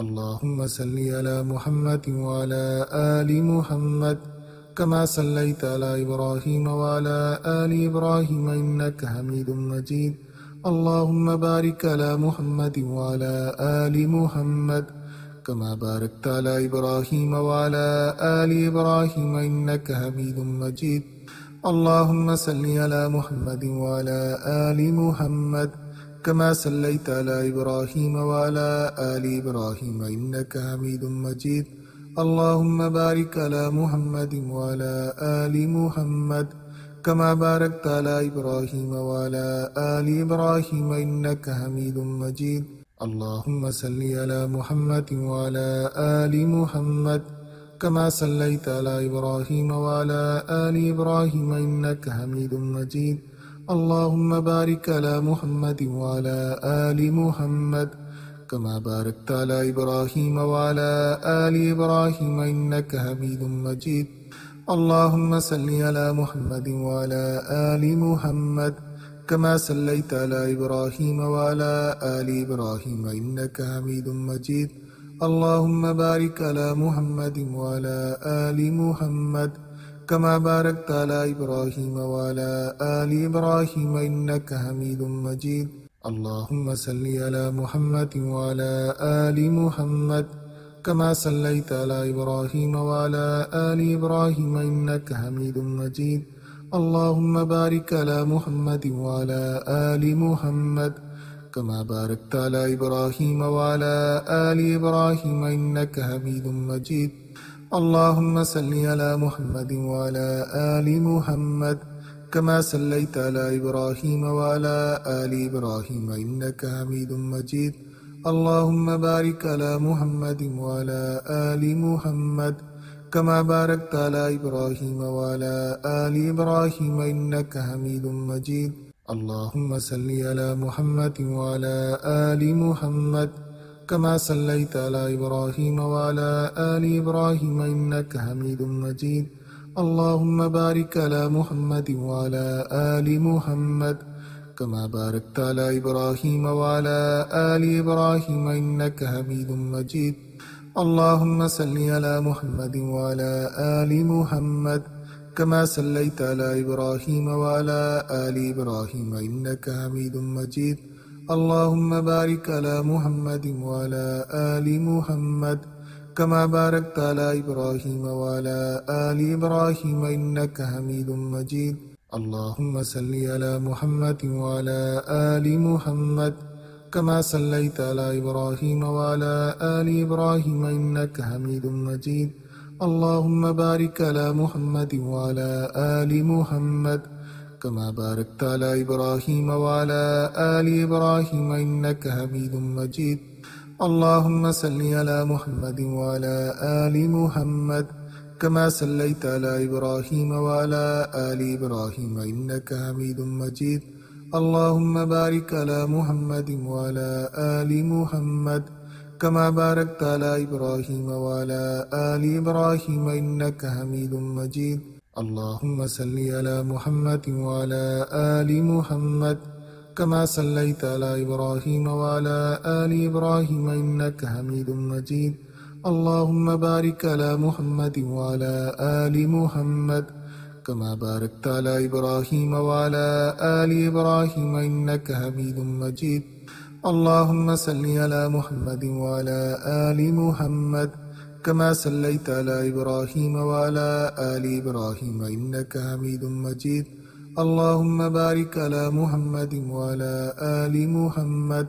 اللهم صل على محمد وعلى آل محمد كما صليت على إبراهيم وعلى آل إبراهيم إنك حميد مجيد. اللهم بارك على محمد وعلى آل محمد كما باركت على إبراهيم وعلى آل إبراهيم إنك حميد مجيد. اللهم صل على محمد وعلى آل محمد كما صليت على إبراهيم وعلى آل إبراهيم إنك حميد مجيد. اللهم بارك على محمد وعلى آل محمد كما باركت على إبراهيم وعلى آل إبراهيم إنك حميد مجيد. اللهم صل على محمد وعلى آل محمد كما صليت على إبراهيم وعلى آل إبراهيم إنك حميد مجيد. اللهم بارك على محمد وعلى آل محمد كما باركت على إبراهيم وعلى آل إبراهيم إنك حميد مجيد. اللهم صل على محمد وعلى آل محمد كما صليت على إبراهيم وعلى آل إبراهيم إنك حميد مجيد. اللهم بارك على محمد وعلى آل محمد كما باركت على إبراهيم وعلى آل إبراهيم إنك حميد مجيد. اللهم صل على محمد وعلى آل محمد كما صليت على إبراهيم وعلى آل إبراهيم إنك حميد مجيد. اللهم بارك على محمد وعلى آل محمد كما باركت على إبراهيم وعلى آل إبراهيم إنك حميد مجيد. اللهم صل على محمد وعلى آل محمد كما صليت على إبراهيم وعلى آل إبراهيم إنك حميد مجيد. اللهم بارك على محمد وعلى آل محمد كما باركت على إبراهيم وعلى آل إبراهيم إنك حميد مجيد. اللهم صل على محمد وعلى آل محمد كما صليت على إبراهيم وعلى آل إبراهيم إنك حميد مجيد. اللهم بارك على محمد وعلى آل محمد كما باركت على إبراهيم وعلى آل إبراهيم إنك حميد مجيد. اللهم صل على محمد وعلى آل محمد كما صليت على إبراهيم وعلى آل إبراهيم إنك حميد مجيد. اللهم بارك على محمد وعلى آل محمد كما باركت على إبراهيم وعلى آل إبراهيم إنك حميد مجيد. اللهم صل على محمد وعلى آل محمد كما صليت على إبراهيم وعلى آل إبراهيم إنك حميد مجيد. اللهم بارك على محمد وعلى آل محمد كما باركت على إبراهيم وعلى آل إبراهيم إنك حميد مجيد. اللهم صل على محمد وعلى آل محمد كما صليت على إبراهيم وعلى آل إبراهيم إنك حميد مجيد. اللهم بارك على محمد وعلى آل محمد كما باركت على إبراهيم وعلى آل إبراهيم إنك حميد مجيد. اللهم صل على محمد وعلى آل محمد كما صليت على إبراهيم وعلى آل إبراهيم إنك حميد مجيد. اللهم بارك على محمد وعلى آل محمد كما باركت على إبراهيم وعلى آل إبراهيم إنك حميد مجيد. اللهم صل على محمد وعلى آل محمد كما صليت على إبراهيم وعلى آل إبراهيم إنك حميد مجيد. اللهم بارك على محمد وعلى آل محمد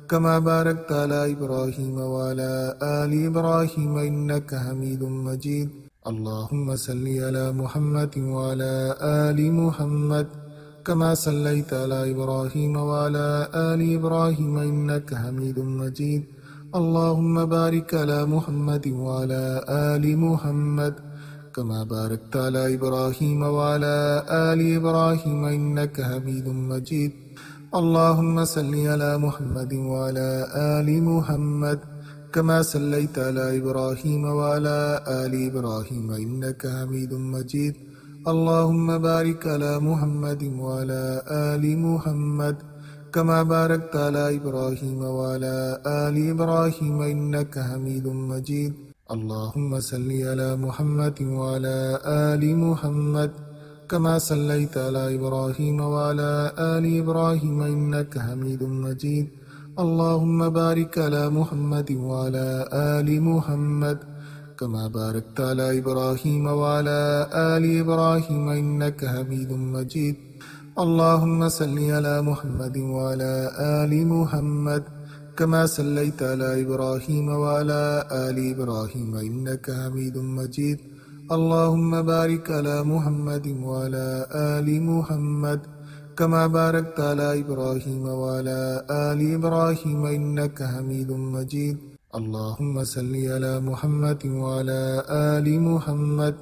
كما باركت على إبراهيم وعلى آل إبراهيم إنك حميد مجيد. اللهم صل على محمد وعلى آل محمد كما صليت على إبراهيم وعلى آل إبراهيم إنك حميد مجيد. اللهم بارك على محمد وعلى آل محمد كما باركت على إبراهيم وعلى آل إبراهيم إنك حميد مجيد. اللهم صل على محمد وعلى آل محمد كما صليت على إبراهيم وعلى آل إبراهيم إنك حميد مجيد. اللهم بارك على محمد وعلى آل محمد كما باركت على إبراهيم وعلى آل إبراهيم إنك حميد مجيد. اللهم صل على محمد وعلى آل محمد كما صليت على إبراهيم وعلى آل إبراهيم إنك حميد مجيد. اللهم بارك على محمد وعلى آل محمد كما باركت على إبراهيم وعلى آل إبراهيم إنك حميد مجيد. اللهم صل على محمد وعلى آل محمد كما صليت على إبراهيم وعلى آل إبراهيم إنك حميد مجيد. اللهم بارك على محمد وعلى آل محمد كما باركت على إبراهيم وعلى آل إبراهيم إنك حميد مجيد. اللهم صل على محمد وعلى آل محمد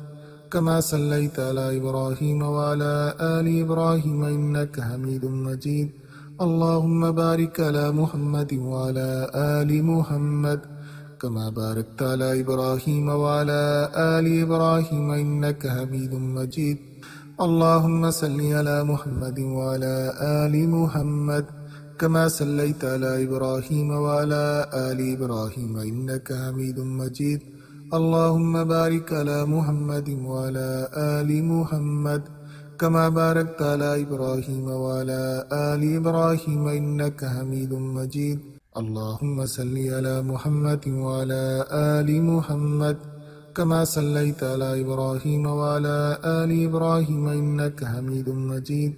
كما صليت على إبراهيم وعلى آل إبراهيم إنك حميد مجيد. اللهم بارك على محمد وعلى آل محمد كما باركت على إبراهيم وعلى آل إبراهيم إنك حميد مجيد. اللهم صل على محمد وعلى آل محمد كما صليت على إبراهيم وعلى آل إبراهيم إنك حميد مجيد. اللهم بارك على محمد وعلى آل محمد كما باركت على إبراهيم وعلى آل إبراهيم إنك حميد مجيد. اللهم صل على محمد وعلى آل محمد كما صليت على إبراهيم وعلى آل إبراهيم إنك حميد مجيد.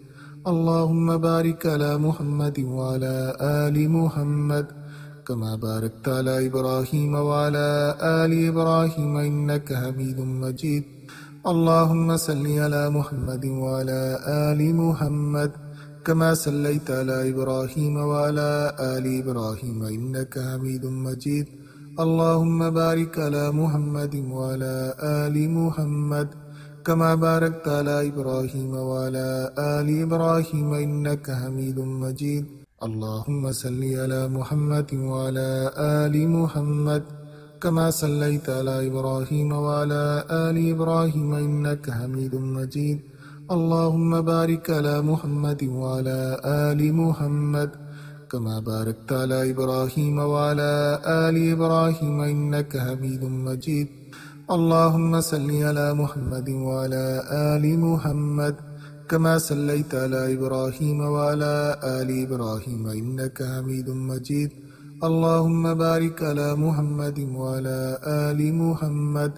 اللهم بارك على محمد وعلى آل محمد كما باركت على إبراهيم وعلى آل إبراهيم إنك حميد مجيد. اللهم صل على محمد وعلى آل محمد كما صليت على إبراهيم وعلى آل إبراهيم إنك حميد مجيد. اللهم بارك على محمد وعلى آل محمد كما باركت على إبراهيم وعلى آل إبراهيم إنك حميد مجيد. اللهم صل على محمد وعلى آل محمد كما صليت على إبراهيم وعلى آل إبراهيم إنك حميد مجيد. اللهم بارك على محمد وعلى آل محمد كما باركت على إبراهيم وعلى آل إبراهيم إنك حميد مجيد. اللهم صل على محمد وعلى آل محمد كما صليت على إبراهيم وعلى آل إبراهيم إنك حميد مجيد. اللهم بارك على محمد وعلى آل محمد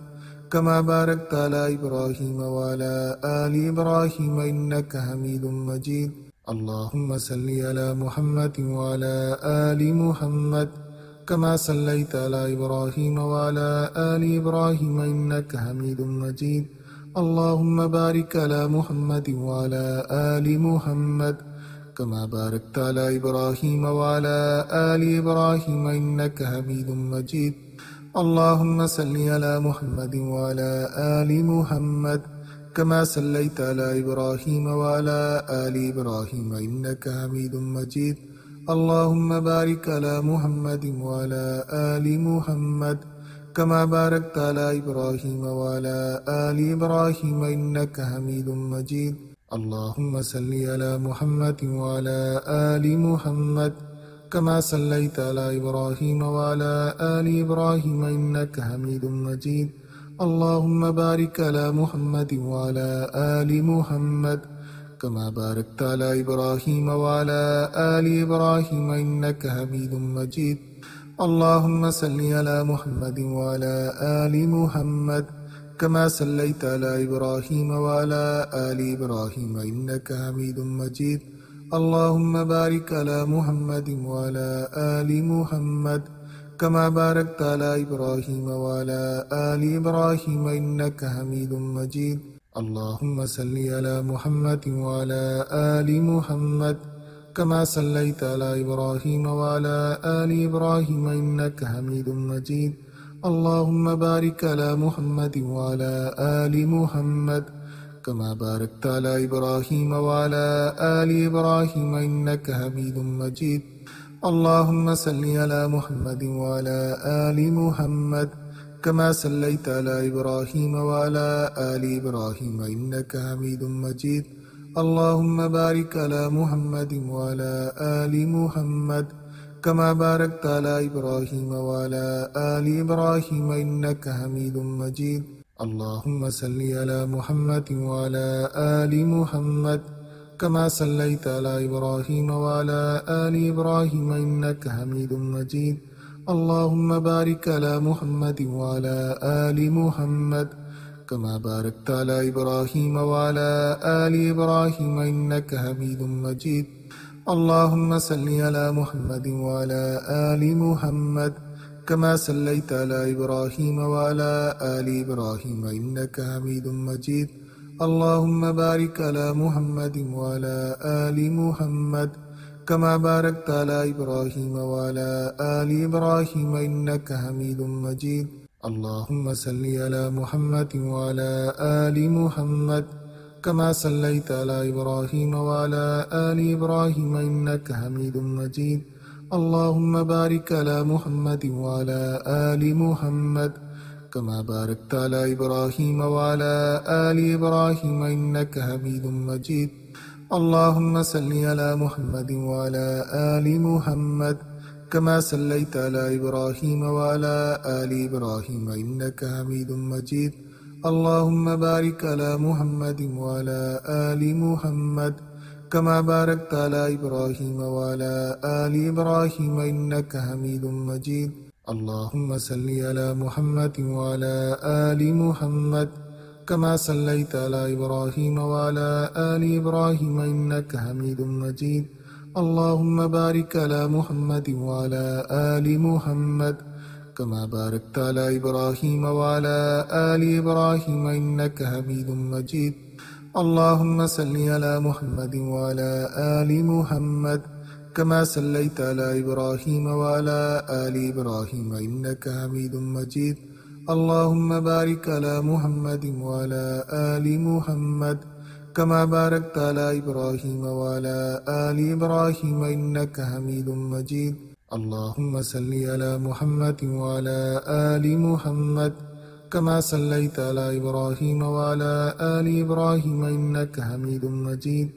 كما باركت على إبراهيم وعلى آل إبراهيم إنك حميد مجيد. اللهم صل على محمد وعلى آل محمد كما صليت على إبراهيم وعلى آل إبراهيم إنك حميد مجيد. اللهم بارك على محمد وعلى آل محمد كما باركت على إبراهيم وعلى آل إبراهيم إنك حميد مجيد. اللهم صل على محمد وعلى آل محمد كما صليت على إبراهيم وعلى آل إبراهيم إنك حميد مجيد. اللهم بارك على محمد وعلى آل محمد كما باركت على إبراهيم وعلى آل إبراهيم إنك حميد مجيد. اللهم صل على محمد وعلى آل محمد كما صليت على إبراهيم وعلى آل إبراهيم إنك حميد مجيد. اللهم بارك على محمد وعلى آل محمد كما باركت على إبراهيم وعلى آل إبراهيم إنك حميد مجيد. اللهم صل على محمد وعلى آل محمد كما صليت على إبراهيم وعلى آل إبراهيم إنك حميد مجيد. اللهم بارك على محمد وعلى آل محمد كما باركت على إبراهيم وعلى آل إبراهيم إنك حميد مجيد. اللهم صل على محمد وعلى آل محمد كما صليت على إبراهيم وعلى آل إبراهيم إنك حميد مجيد. اللهم بارك على محمد وعلى آل محمد كما باركت على إبراهيم وعلى آل إبراهيم إنك حميد مجيد. اللهم صل على محمد وعلى آل محمد كما صليت على إبراهيم وعلى آل إبراهيم إنك حميد مجيد. اللهم بارك على محمد وعلى آل محمد كما باركت على إبراهيم وعلى آل إبراهيم إنك حميد مجيد. اللهم صل على محمد وعلى آل محمد كما صليت على إبراهيم وعلى آل إبراهيم إنك حميد مجيد. اللهم بارك على محمد وعلى آل محمد كما باركت على إبراهيم وعلى آل إبراهيم إنك حميد مجيد. اللهم صل على محمد وعلى آل محمد كما صليت على إبراهيم وعلى آل إبراهيم إنك حميد مجيد. اللهم بارك على محمد وعلى آل محمد كما باركت على إبراهيم وعلى آل إبراهيم إنك حميد مجيد. اللهم صل على محمد وعلى آل محمد كما صليت على إبراهيم وعلى آل إبراهيم إنك حميد مجيد. اللهم بارك على محمد وعلى آل محمد كما باركت على إبراهيم وعلى آل إبراهيم إنك حميد مجيد. اللهم صل على محمد وعلى آل محمد كما صليت على إبراهيم وعلى آل إبراهيم إنك حميد مجيد. اللهم بارك على محمد وعلى آل محمد كما باركت على إبراهيم وعلى آل إبراهيم إنك حميد مجيد. اللهم صل على محمد وعلى آل محمد كما صليت على إبراهيم وعلى آل إبراهيم إنك حميد مجيد. اللهم بارك على محمد وعلى آل محمد كما باركت على إبراهيم وعلى آل إبراهيم إنك حميد مجيد. اللهم صل على محمد وعلى آل محمد كما صليت على إبراهيم وعلى آل إبراهيم إنك حميد مجيد. اللهم بارك على محمد وعلى آل محمد كما باركت على إبراهيم وعلى آل إبراهيم إنك حميد مجيد. اللهم صل على محمد وعلى آل محمد كما صليت على إبراهيم وعلى آل إبراهيم إنك حميد مجيد.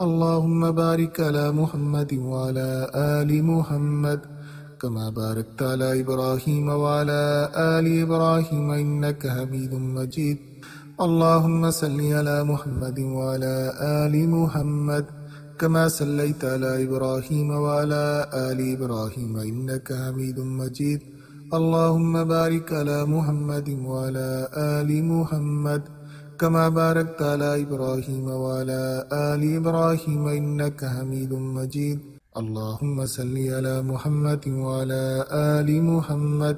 اللهم بارك على محمد وعلى آل محمد كما باركت على إبراهيم وعلى آل إبراهيم إنك حميد مجيد. اللهم صل على محمد وعلى آل محمد كما صليت على إبراهيم وعلى آل إبراهيم إنك حميد مجيد. اللهم بارك على محمد وعلى آل محمد كما باركت على إبراهيم وعلى آل إبراهيم إنك حميد مجيد. اللهم صل على محمد وعلى آل محمد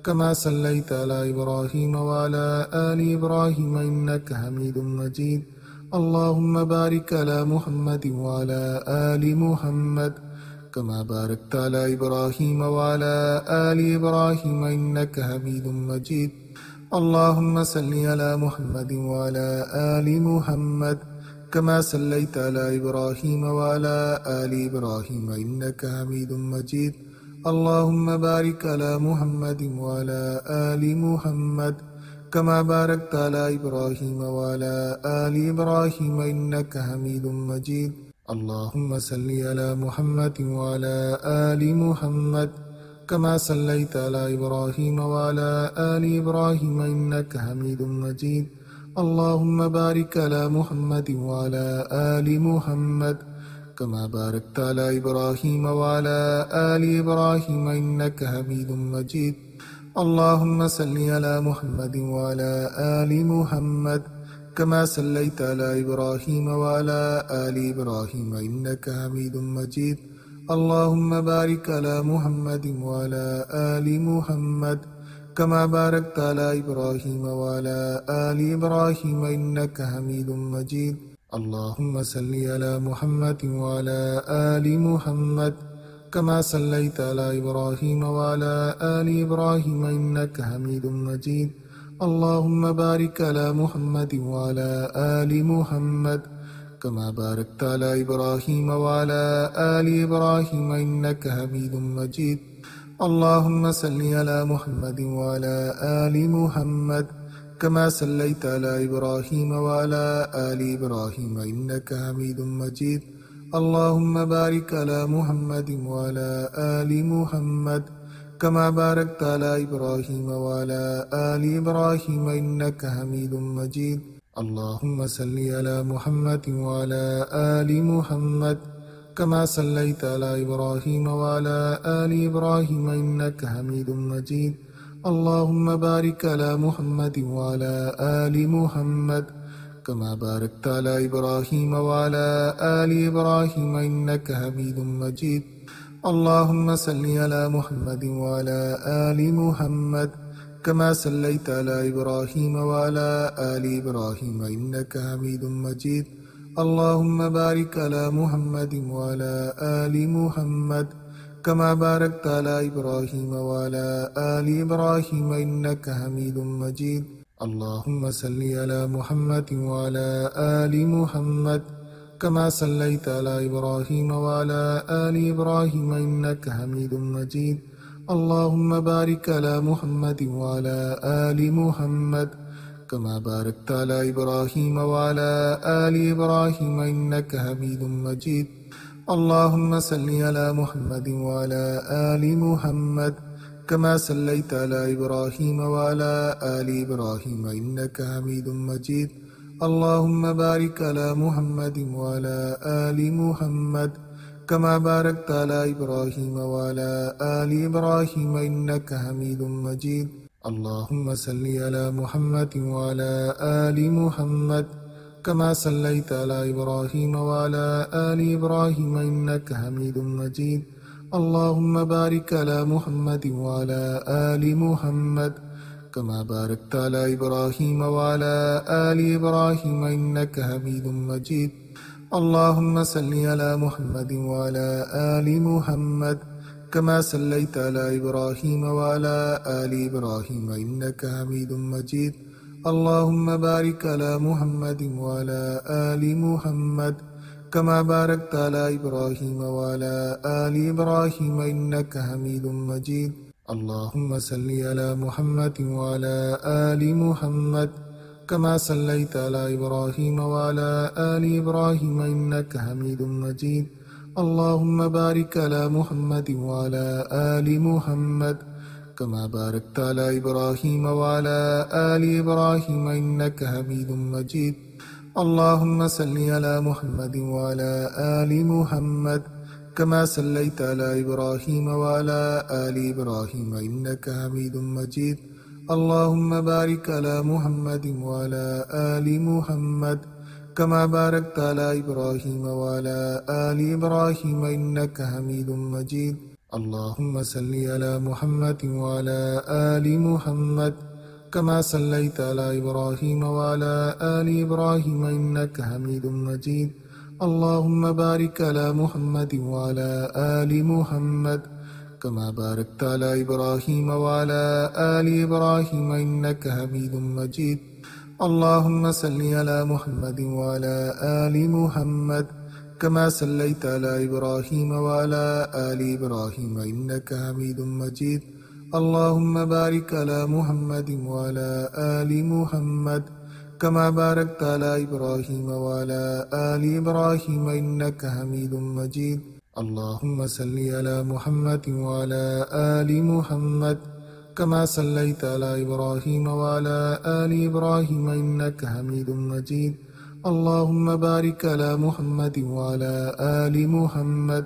كما صليت على إبراهيم وعلى آل إبراهيم إنك حميد مجيد. اللهم بارك على محمد وعلى آل محمد كما باركت على إبراهيم وعلى آل إبراهيم إنك حميد مجيد. اللهم صل على محمد وعلى آل محمد كما صليت على إبراهيم وعلى آل إبراهيم إنك حميد مجيد. اللهم بارك على محمد وعلى آل محمد كما باركت على إبراهيم وعلى آل إبراهيم إنك حميد مجيد. اللهم صل على محمد وعلى آل محمد كما صليت على إبراهيم وعلى آل إبراهيم إنك حميد مجيد. اللهم بارك على محمد وعلى آل محمد كما باركت على إبراهيم وعلى آل إبراهيم إنك حميد مجيد. اللهم صل على محمد وعلى آل محمد كما صليت على إبراهيم وعلى آل إبراهيم إنك حميد مجيد. اللهم بارك على محمد وعلى آل محمد كما باركت على إبراهيم وعلى آل إبراهيم إنك حميد مجيد. اللهم صل على محمد وعلى آل محمد كما صليت على إبراهيم وعلى آل إبراهيم إنك حميد مجيد. اللهم بارك على محمد وعلى آل محمد كما باركت على إبراهيم وعلى آل إبراهيم إنك حميد مجيد. اللهم صل على محمد وعلى آل محمد كما صليت على إبراهيم وعلى آل إبراهيم إنك حميد مجيد اللهم بارك على محمد وعلى آل محمد كما باركت على إبراهيم وعلى آل إبراهيم إنك حميد مجيد اللهم صل على محمد وعلى آل محمد كما صليت على إبراهيم وعلى آل إبراهيم إنك حميد مجيد اللهم بارك على محمد وعلى آل محمد كما باركت على إبراهيم وعلى آل إبراهيم إنك حميد مجيد اللهم صل على محمد وعلى آل محمد كما صليت على إبراهيم وعلى آل إبراهيم إنك حميد مجيد اللهم بارك على محمد وعلى آل محمد كما باركت على إبراهيم وعلى آل إبراهيم إنك حميد مجيد اللهم صل على محمد وعلى آل محمد كما صليت على إبراهيم وعلى آل إبراهيم إنك حميد مجيد اللهم بارك على محمد وعلى آل محمد كما باركت على إبراهيم وعلى آل إبراهيم إنك حميد مجيد اللهم صل على محمد وعلى آل محمد كما صليت على إبراهيم وعلى آل إبراهيم إنك حميد مجيد اللهم بارك على محمد وعلى آل محمد كما باركت على إبراهيم وعلى آل إبراهيم إنك حميد مجيد اللهم صل على محمد وعلى آل محمد كما صليت على إبراهيم وعلى آل إبراهيم إنك حميد مجيد اللهم بارك على محمد وعلى آل محمد كما باركت على إبراهيم وعلى آل إبراهيم إنك حميد مجيد اللهم صل على محمد وعلى آل محمد كما صليت على إبراهيم وعلى آل إبراهيم إنك حميد مجيد اللهم بارك على محمد وعلى آل محمد كما باركت على إبراهيم وعلى آل إبراهيم إنك حميد مجيد اللهم صل على محمد وعلى آل محمد كما صليت على إبراهيم وعلى آل إبراهيم إنك حميد مجيد اللهم بارك على محمد وعلى آل محمد كما باركت على إبراهيم وعلى آل إبراهيم إنك حميد مجيد اللهم صل على محمد وعلى آل محمد كما صليت على إبراهيم وعلى آل إبراهيم إنك حميد مجيد اللهم بارك على محمد وعلى آل محمد كما باركت على إبراهيم وعلى آل إبراهيم إنك حميد مجيد اللهم صل على محمد وعلى آل محمد كما صليت على إبراهيم وعلى آل إبراهيم إنك حميد مجيد اللهم بارك على محمد وعلى آل محمد كما باركت على إبراهيم وعلى آل إبراهيم إنك حميد مجيد اللهم صل على محمد وعلى آل محمد كما صليت على إبراهيم وعلى آل إبراهيم إنك حميد مجيد اللهم بارك على محمد وعلى آل محمد كما باركت على إبراهيم وعلى آل إبراهيم إنك حميد مجيد اللهم صل على محمد وعلى آل محمد كما صليت على إبراهيم وعلى آل إبراهيم إنك حميد مجيد اللهم بارك على محمد وعلى آل محمد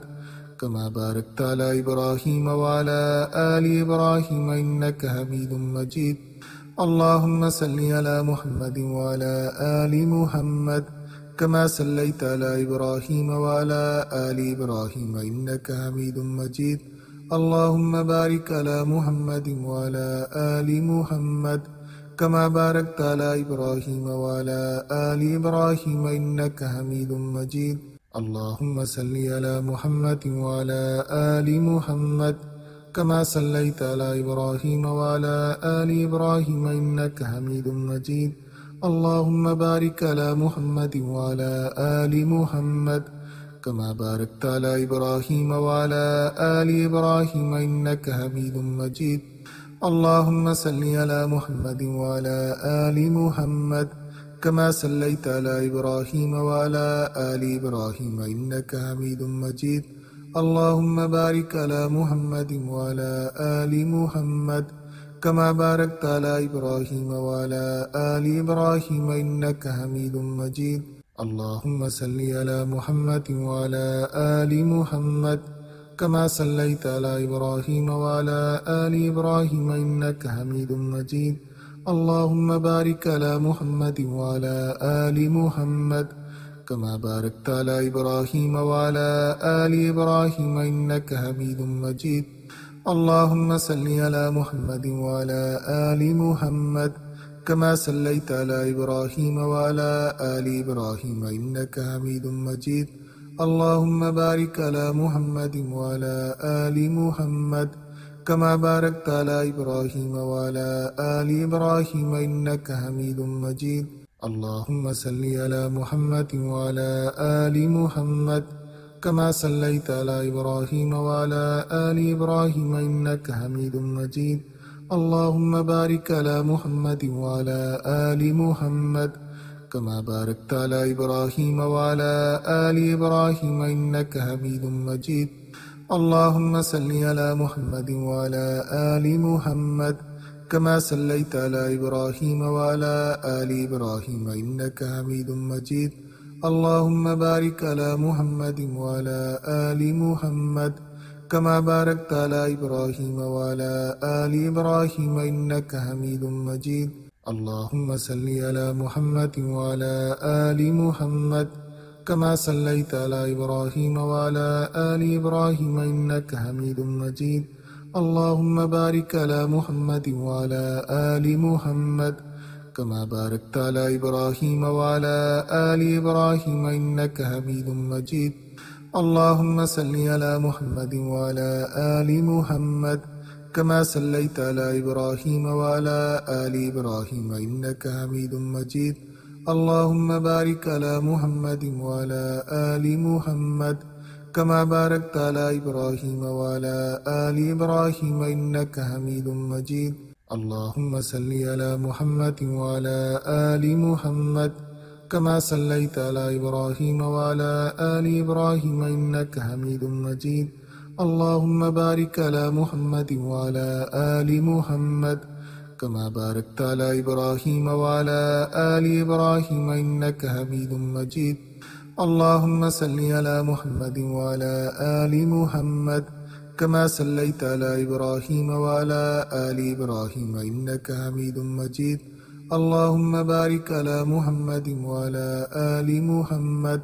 كما باركت على إبراهيم وعلى آل إبراهيم إنك حميد مجيد اللهم صل على محمد وعلى آل محمد كما صليت على إبراهيم وعلى آل إبراهيم إنك حميد مجيد اللهم بارك على محمد وعلى آل محمد كما باركت على إبراهيم وعلى آل إبراهيم إنك حميد مجيد اللهم صل على محمد وعلى آل محمد كما صليت على إبراهيم وعلى آل إبراهيم إنك حميد مجيد اللهم بارك على محمد وعلى آل محمد كما باركت على إبراهيم وعلى آل إبراهيم إنك حميد مجيد اللهم صل على محمد وعلى آل محمد كما صليت على إبراهيم وعلى آل إبراهيم إنك حميد مجيد. اللهم بارك على محمد وعلى آل محمد كما باركت على إبراهيم وعلى آل إبراهيم إنك حميد مجيد. اللهم صل على محمد وعلى آل محمد كما صليت على إبراهيم وعلى آل إبراهيم إنك حميد مجيد. اللهم بارك على محمد وعلى آل محمد كما باركت على إبراهيم وعلى آل إبراهيم إنك حميد مجيد. اللهم صل على محمد وعلى آل محمد كما صليت على إبراهيم وعلى آل إبراهيم إنك حميد مجيد. اللهم بارك على محمد وعلى آل محمد كما باركت على إبراهيم وعلى آل إبراهيم إنك حميد مجيد. اللهم صل على محمد وعلى آل محمد كما صليت على إبراهيم وعلى آل إبراهيم إنك حميد مجيد. اللهم بارك على محمد وعلى آل محمد كما باركت على إبراهيم وعلى آل إبراهيم إنك حميد مجيد. اللهم صل على محمد وعلى آل محمد كما صليت على إبراهيم وعلى آل إبراهيم إنك حميد مجيد. اللهم بارك على محمد وعلى آل محمد كما باركت على إبراهيم وعلى آل إبراهيم إنك حميد مجيد. اللهم صل على محمد وعلى آل محمد كما صليت على إبراهيم وعلى آل إبراهيم إنك حميد مجيد. اللهم بارك على محمد وعلى آل محمد كما باركت على إبراهيم وعلى آل إبراهيم إنك حميد مجيد. اللهم صل على محمد وعلى آل محمد كما صليت على إبراهيم وعلى آل إبراهيم إنك حميد مجيد. اللهم بارك على محمد وعلى آل محمد كما باركت على إبراهيم وعلى آل إبراهيم إنك حميد مجيد. اللهم صل على محمد وعلى آل محمد كما صليت على إبراهيم وعلى آل إبراهيم إنك حميد مجيد. اللهم بارك على محمد وعلى آل محمد كما باركت على إبراهيم وعلى آل إبراهيم إنك حميد مجيد. اللهم صل على محمد وعلى آل محمد كما صليت على إبراهيم وعلى آل إبراهيم إنك حميد مجيد. اللهم بارك على محمد وعلى آل محمد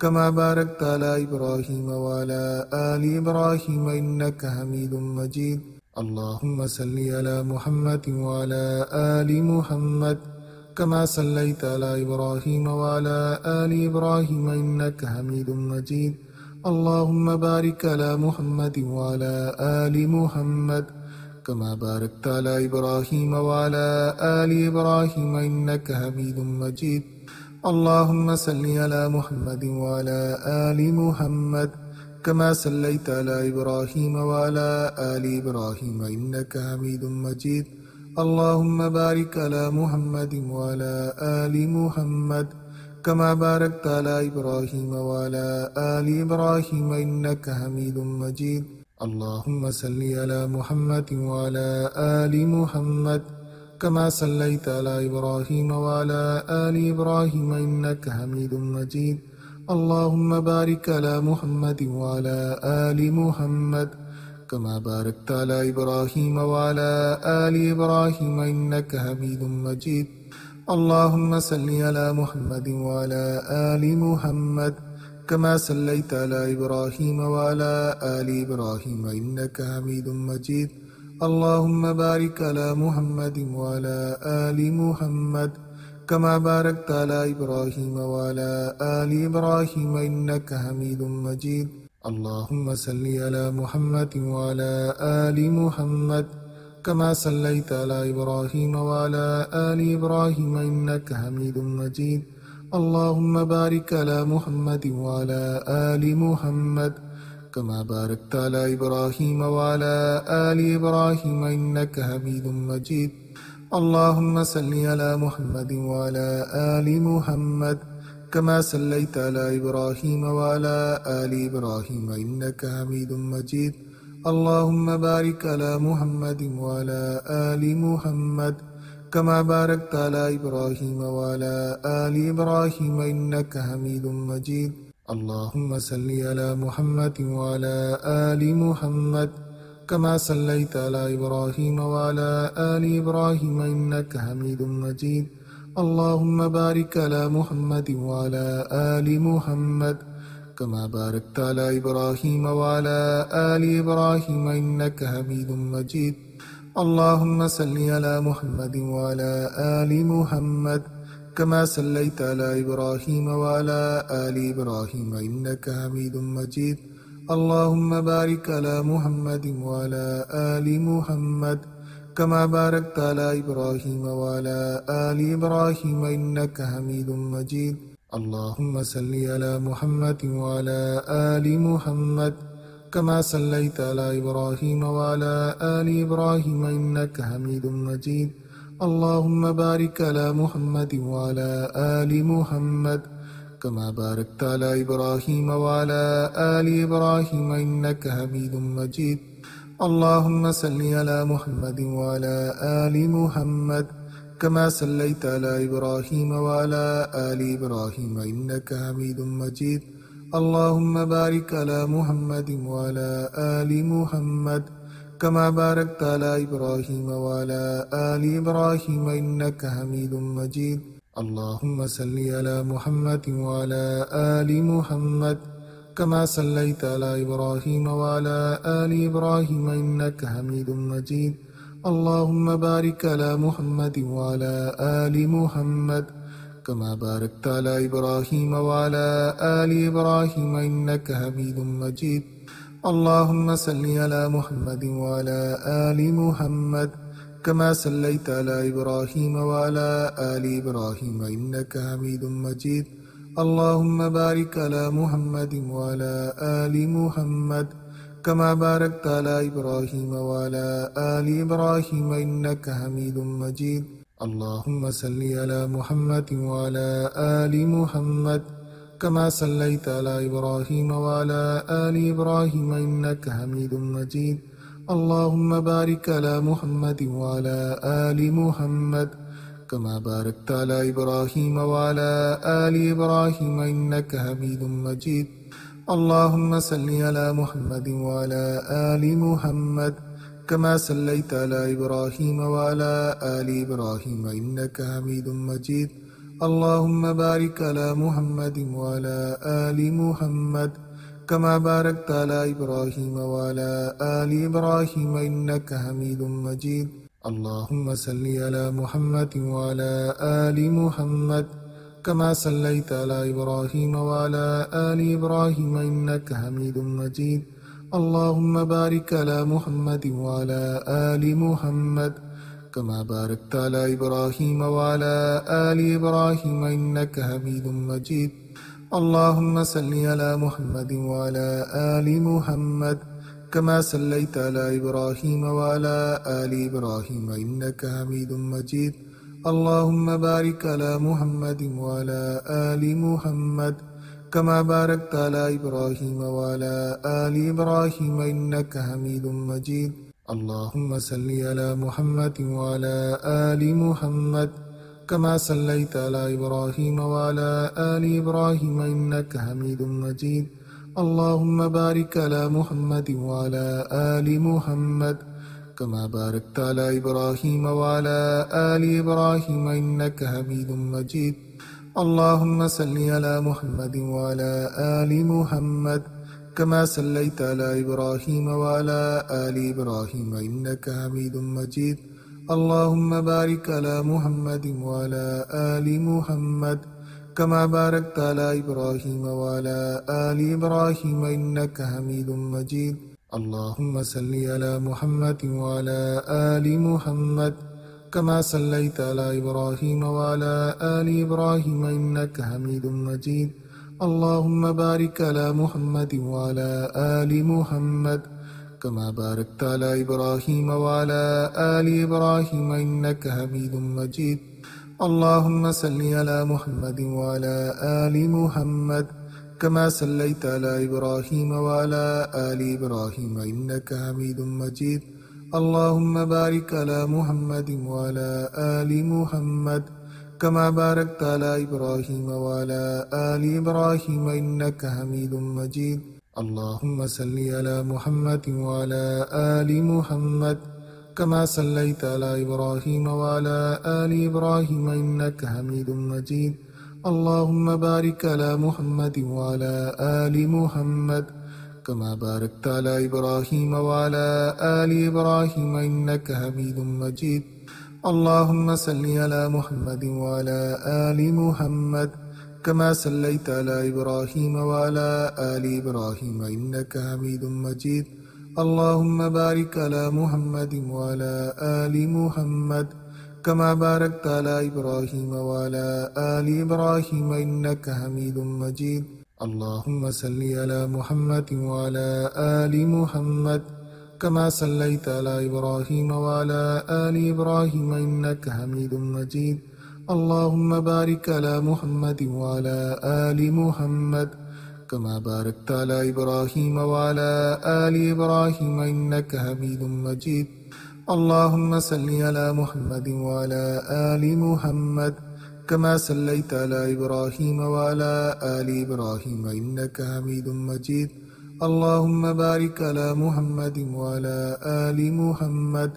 كما باركت على إبراهيم وعلى آل إبراهيم إنك حميد مجيد. اللهم صل على محمد وعلى آل محمد كما صليت على إبراهيم وعلى آل إبراهيم إنك حميد مجيد. اللهم بارك على محمد وعلى آل محمد كما باركت على إبراهيم وعلى آل إبراهيم إنك حميد مجيد. اللهم صل على محمد وعلى آل محمد كما صليت على إبراهيم وعلى آل إبراهيم إنك حميد مجيد. اللهم بارك على محمد وعلى آل محمد كما باركت على إبراهيم وعلى آل إبراهيم إنك حميد مجيد. اللهم صل على محمد وعلى آل محمد كما صليت على إبراهيم وعلى آل إبراهيم إنك حميد مجيد. اللهم بارك على محمد وعلى آل محمد كما باركت على إبراهيم وعلى آل إبراهيم إنك حميد مجيد. اللهم صل على محمد وعلى آل محمد كما صليت على إبراهيم وعلى آل إبراهيم إنك حميد مجيد. اللهم بارك على محمد وعلى آل محمد كما باركت على إبراهيم وعلى آل إبراهيم إنك حميد مجيد. اللهم صل على محمد وعلى آل محمد كما صليت على إبراهيم وعلى آل إبراهيم إنك حميد مجيد. اللهم بارك على محمد وعلى آل محمد كما باركت على إبراهيم وعلى آل إبراهيم إنك حميد مجيد. اللهم صل على محمد وعلى آل محمد كما صليت على إبراهيم وعلى آل إبراهيم إنك حميد مجيد. اللهم بارك على محمد وعلى آل محمد كما باركت على إبراهيم وعلى آل إبراهيم إنك حميد مجيد. اللهم صل على محمد وعلى آل محمد كما صليت على إبراهيم وعلى آل إبراهيم إنك حميد مجيد. اللهم بارك على محمد وعلى آل محمد كما باركت على إبراهيم وعلى آل إبراهيم إنك حميد مجيد. اللهم صل على محمد وعلى آل محمد كما صليت على إبراهيم وعلى آل إبراهيم إنك حميد مجيد. اللهم بارك على محمد وعلى آل محمد كما باركت على إبراهيم وعلى آل إبراهيم إنك حميد مجيد. اللهم صل على محمد وعلى آل محمد كما صليت على إبراهيم وعلى آل إبراهيم إنك حميد مجيد. اللهم بارك على محمد وعلى آل محمد كما باركت على إبراهيم وعلى آل إبراهيم إنك حميد مجيد. اللهم صل على محمد وعلى آل محمد كما صليت على إبراهيم وعلى آل إبراهيم إنك حميد مجيد. اللهم بارك على محمد وعلى آل محمد كما باركت على إبراهيم وعلى آل إبراهيم إنك حميد مجيد. اللهم صل على محمد وعلى آل محمد كما صليت على إبراهيم وعلى آل إبراهيم إنك حميد مجيد. اللهم بارك على محمد وعلى آل محمد كما باركت على إبراهيم وعلى آل إبراهيم إنك حميد مجيد. اللهم صل على محمد وعلى آل محمد كما صليت على إبراهيم وعلى آل إبراهيم إنك حميد مجيد. اللهم بارك على محمد وعلى آل محمد كما باركت على إبراهيم وعلى آل إبراهيم إنك حميد مجيد. اللهم صل على محمد وعلى آل محمد كما صليت على إبراهيم وعلى آل إبراهيم إنك حميد مجيد. اللهم بارك على محمد وعلى آل محمد كما باركت على إبراهيم وعلى آل إبراهيم إنك حميد مجيد. اللهم صل على محمد وعلى آل محمد كما صليت على إبراهيم وعلى آل إبراهيم إنك حميد مجيد. اللهم بارك على محمد وعلى آل محمد كما باركت على إبراهيم وعلى آل إبراهيم إنك حميد مجيد. اللهم صل على محمد وعلى آل محمد كما صليت على إبراهيم وعلى آل إبراهيم إنك حميد مجيد. اللهم بارك على محمد وعلى آل محمد كما باركت على إبراهيم وعلى آل إبراهيم إنك حميد مجيد. اللهم صل على محمد وعلى آل محمد كما صليت على إبراهيم وعلى آل إبراهيم إنك حميد مجيد. اللهم بارك على محمد وعلى آل محمد كما باركت على إبراهيم وعلى آل إبراهيم إنك حميد مجيد. اللهم صل على محمد وعلى آل محمد كما صليت على إبراهيم وعلى آل إبراهيم إنك حميد مجيد. اللهم بارك على محمد وعلى آل محمد كما باركت على إبراهيم وعلى آل إبراهيم إنك حميد مجيد. اللهم صل على محمد وعلى آل محمد كما صليت على إبراهيم وعلى آل إبراهيم إنك حميد مجيد. اللهم بارك على محمد وعلى آل محمد كما باركت على إبراهيم وعلى آل إبراهيم إنك حميد مجيد. اللهم صل على محمد وعلى آل محمد كما صليت على إبراهيم وعلى آل إبراهيم إنك حميد مجيد. اللهم بارك على محمد وعلى آل محمد كما باركت على إبراهيم وعلى آل إبراهيم إنك حميد مجيد اللهم صل على محمد وعلى آل محمد كما صليت على إبراهيم وعلى آل إبراهيم إنك حميد مجيد اللهم بارك على محمد وعلى آل محمد كما باركت على إبراهيم وعلى آل إبراهيم إنك حميد مجيد اللهم صل على محمد وعلى آل محمد كما صليت على إبراهيم وعلى آل إبراهيم إنك حميد مجيد اللهم بارك على محمد وعلى آل محمد كما باركت على إبراهيم وعلى آل إبراهيم إنك حميد مجيد اللهم صل على محمد وعلى آل محمد كما صليت على إبراهيم وعلى آل إبراهيم إنك حميد مجيد اللهم بارك على محمد وعلى آل محمد كما باركت على إبراهيم وعلى آل إبراهيم إنك حميد مجيد اللهم صل على محمد وعلى آل محمد كما صليت على إبراهيم وعلى آل إبراهيم إنك حميد مجيد اللهم بارك على محمد وعلى آل محمد كما باركت على إبراهيم وعلى آل إبراهيم إنك حميد مجيد اللهم صل على محمد وعلى آل محمد كما صليت على إبراهيم وعلى آل إبراهيم إنك حميد مجيد اللهم بارك على محمد وعلى آل محمد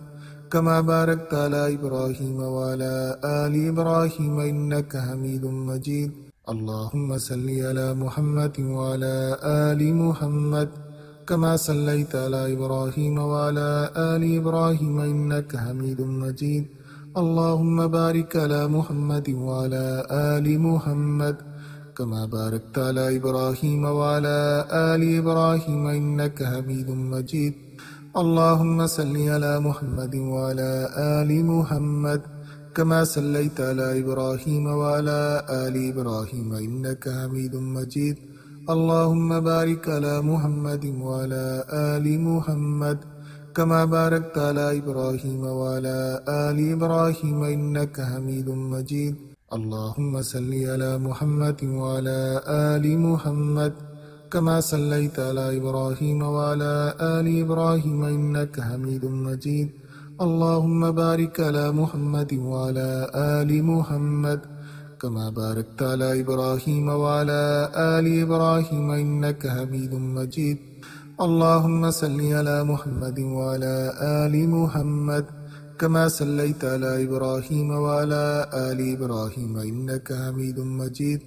كما باركت على إبراهيم وعلى آل إبراهيم إنك حميد مجيد اللهم صل على محمد وعلى آل محمد كما صليت على إبراهيم وعلى آل إبراهيم إنك حميد مجيد اللهم بارك على محمد وعلى آل محمد كما باركت على إبراهيم وعلى آل إبراهيم إنك حميد مجيد اللهم صل على محمد وعلى آل محمد كما صليت على إبراهيم وعلى آل إبراهيم إنك حميد مجيد اللهم بارك على محمد وعلى آل محمد كما باركت على إبراهيم وعلى آل إبراهيم إنك حميد مجيد اللهم صل على محمد وعلى آل محمد كما صليت على إبراهيم وعلى آل إبراهيم إنك حميد مجيد اللهم بارك على محمد وعلى آل محمد كما باركت على إبراهيم وعلى آل إبراهيم إنك حميد مجيد اللهم صل على محمد وعلى آل محمد كما صليت على إبراهيم وعلى آل إبراهيم إنك حميد مجيد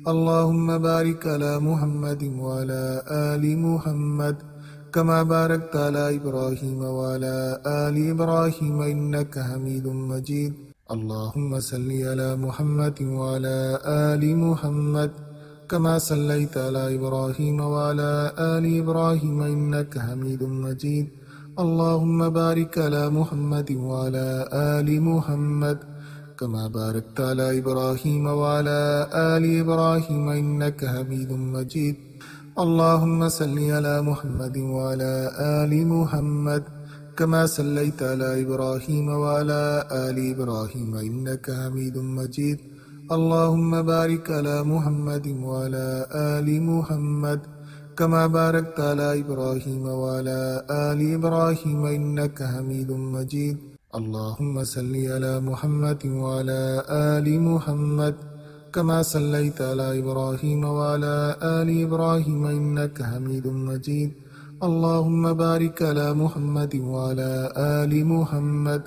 اللهم بارك على محمد وعلى آل محمد كما باركت على إبراهيم وعلى آل إبراهيم إنك حميد مجيد اللهم صل على محمد وعلى آل محمد كما صليت على إبراهيم وعلى آل إبراهيم إنك حميد مجيد اللهم بارك على محمد وعلى آل محمد كما باركت على إبراهيم وعلى آل إبراهيم إنك حميد مجيد اللهم صل على محمد وعلى آل محمد كما صليت على إبراهيم وعلى آل إبراهيم إنك حميد مجيد اللهم بارك على محمد وعلى آل محمد كما باركت على إبراهيم وعلى آل إبراهيم إنك حميد مجيد اللهم صل على محمد وعلى آل محمد كما صليت على إبراهيم وعلى آل إبراهيم إنك حميد مجيد اللهم بارك على محمد وعلى آل محمد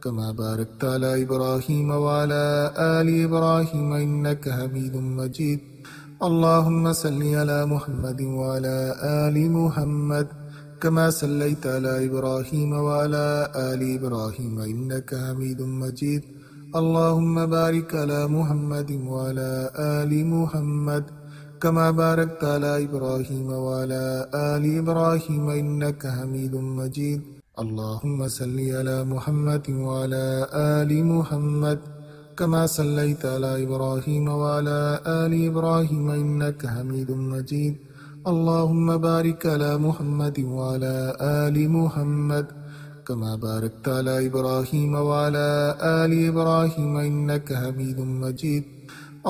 كما باركت على إبراهيم وعلى آل إبراهيم إنك حميد مجيد اللهم صل على محمد وعلى آل محمد كما صليت على إبراهيم وعلى آل إبراهيم إنك حميد مجيد اللهم بارك على محمد وعلى آل محمد كما باركت على إبراهيم وعلى آل إبراهيم إنك حميد مجيد اللهم صل على محمد وعلى آل محمد كما صليت على إبراهيم وعلى آل إبراهيم إنك حميد مجيد اللهم بارك على محمد وعلى آل محمد كما باركت على إبراهيم وعلى آل إبراهيم إنك حميد مجيد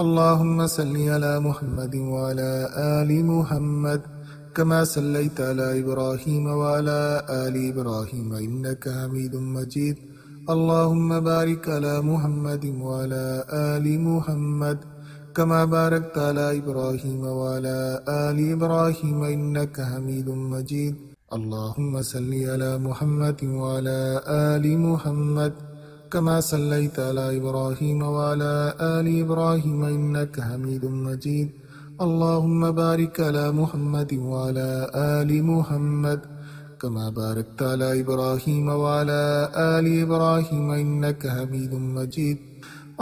اللهم صل على محمد وعلى آل محمد كما صليت على إبراهيم وعلى آل إبراهيم إنك حميد مجيد اللهم بارك على محمد وعلى آل محمد كما باركت على إبراهيم وعلى آل إبراهيم إنك حميد مجيد اللهم صل على محمد وعلى آل محمد كما صليت على إبراهيم وعلى آل إبراهيم إنك حميد مجيد اللهم بارك على محمد وعلى آل محمد كما باركت على إبراهيم وعلى آل إبراهيم إنك حميد مجيد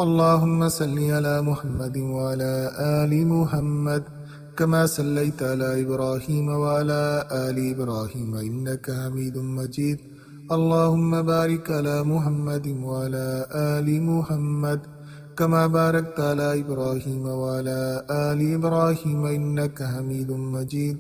اللهم صل على محمد وعلى آل محمد كما صليت على إبراهيم وعلى آل إبراهيم إنك حميد مجيد اللهم بارك على محمد وعلى آل محمد كما باركت على إبراهيم وعلى آل إبراهيم إنك حميد مجيد